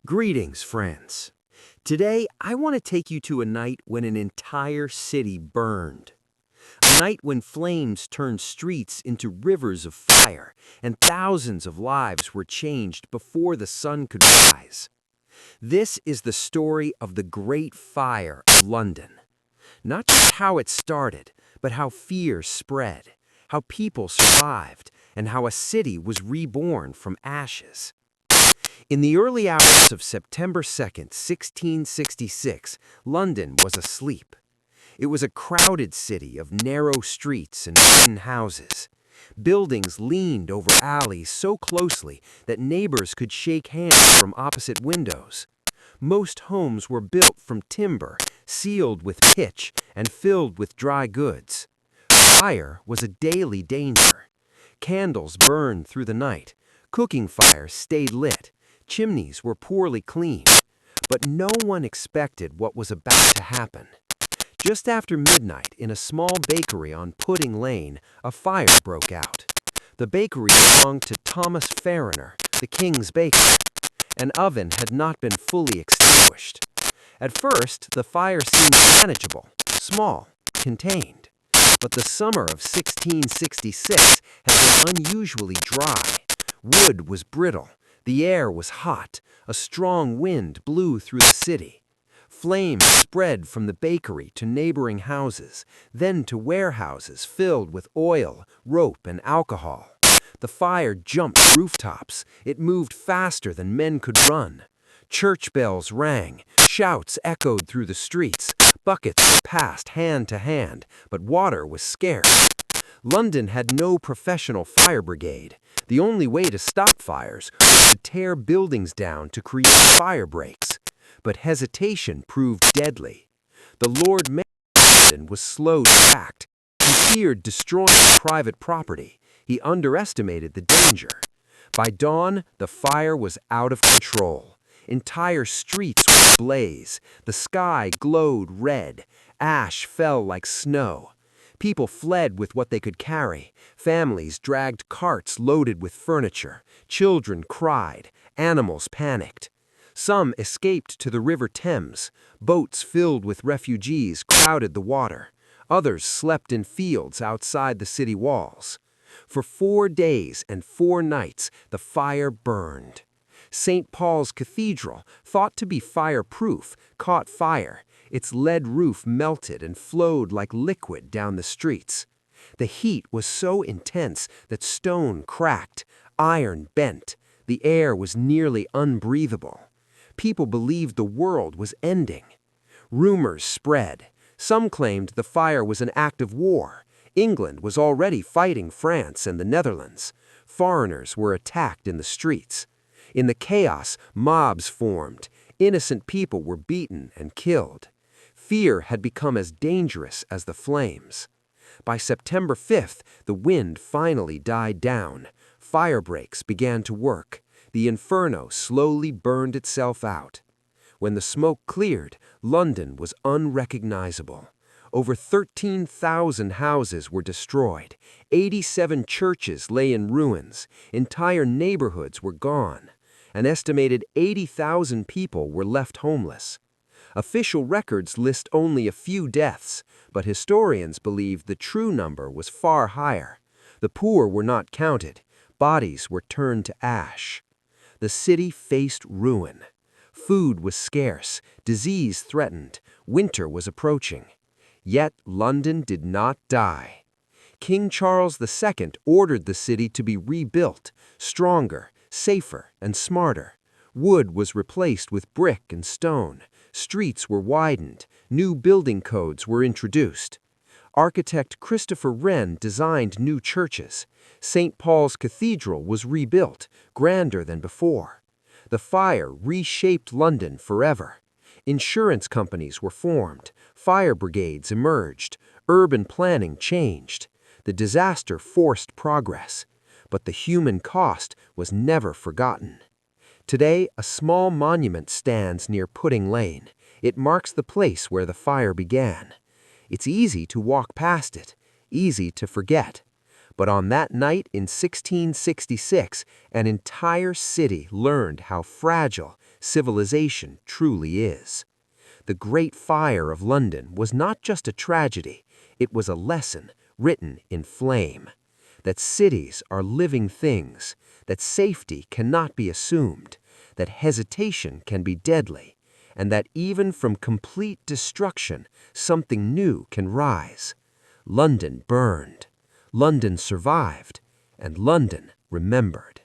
Greetings, friends. Today, I want to take you to a night when an entire city burned. A night when flames turned streets into rivers of fire and thousands of lives were changed before the sun could rise. This is the story of the Great Fire of London. Not just how it started, but how fear spread, how people survived, and how a city was reborn from ashes. In the early hours of September 2nd, 1666, London was asleep. It was a crowded city of narrow streets and wooden houses. Buildings leaned over alleys so closely that neighbors could shake hands from opposite windows. Most homes were built from timber, sealed with pitch, and filled with dry goods. Fire was a daily danger. Candles burned through the night. Cooking fires stayed lit. Chimneys were poorly cleaned, but no one expected what was about to happen. Just after midnight, in a small bakery on Pudding Lane, a fire broke out. The bakery belonged to Thomas Farriner, the king's baker. An oven had not been fully extinguished. At first, the fire seemed manageable, small, contained. But the summer of 1666 had been unusually dry. Wood was brittle. The air was hot. A strong wind blew through the city. Flames spread from the bakery to neighboring houses, then to warehouses filled with oil, rope, and alcohol. The fire jumped rooftops. It moved faster than men could run. Church bells rang. Shouts echoed through the streets. Buckets were passed hand to hand, but water was scarce. London had no professional fire brigade. The only way to stop fires was to tear buildings down to create fire breaks. But hesitation proved deadly. The Lord Mayor of London was slow to act. He feared destroying private property. He underestimated the danger. By dawn, the fire was out of control. Entire streets were ablaze. The sky glowed red. Ash fell like snow. People fled with what they could carry. Families dragged carts loaded with furniture. Children cried. Animals panicked. Some escaped to the River Thames. Boats filled with refugees crowded the water. Others slept in fields outside the city walls. For 4 days and 4 nights, the fire burned. St. Paul's Cathedral, thought to be fireproof, caught fire. Its lead roof melted and flowed like liquid down the streets. The heat was so intense that stone cracked, iron bent. The air was nearly unbreathable. People believed the world was ending. Rumors spread. Some claimed the fire was an act of war. England was already fighting France and the Netherlands. Foreigners were attacked in the streets. In the chaos, mobs formed. Innocent people were beaten and killed. Fear had become as dangerous as the flames. By September 5th, the wind finally died down. Fire breaks began to work. The inferno slowly burned itself out. When the smoke cleared, London was unrecognizable. Over 13,000 houses were destroyed. 87 churches lay in ruins. Entire neighborhoods were gone. An estimated 80,000 people were left homeless. Official records list only a few deaths, but historians believe the true number was far higher. The poor were not counted. Bodies were turned to ash. The city faced ruin. Food was scarce. Disease threatened. Winter was approaching. Yet London did not die. King Charles II ordered the city to be rebuilt, stronger, safer, and smarter. Wood was replaced with brick and stone. Streets were widened. New building codes were introduced. Architect Christopher Wren designed new churches. St. Paul's Cathedral was rebuilt, grander than before. The fire reshaped London forever. Insurance companies were formed. Fire brigades emerged. Urban planning changed. The disaster forced progress. But the human cost was never forgotten. Today, a small monument stands near Pudding Lane. It marks the place where the fire began. It's easy to walk past it, easy to forget. But on that night in 1666, an entire city learned how fragile, civilization truly is. The Great Fire of London was not just a tragedy, it was a lesson written in flame. That cities are living things, that safety cannot be assumed, that hesitation can be deadly, and that even from complete destruction, something new can rise. London burned, London survived, and London remembered.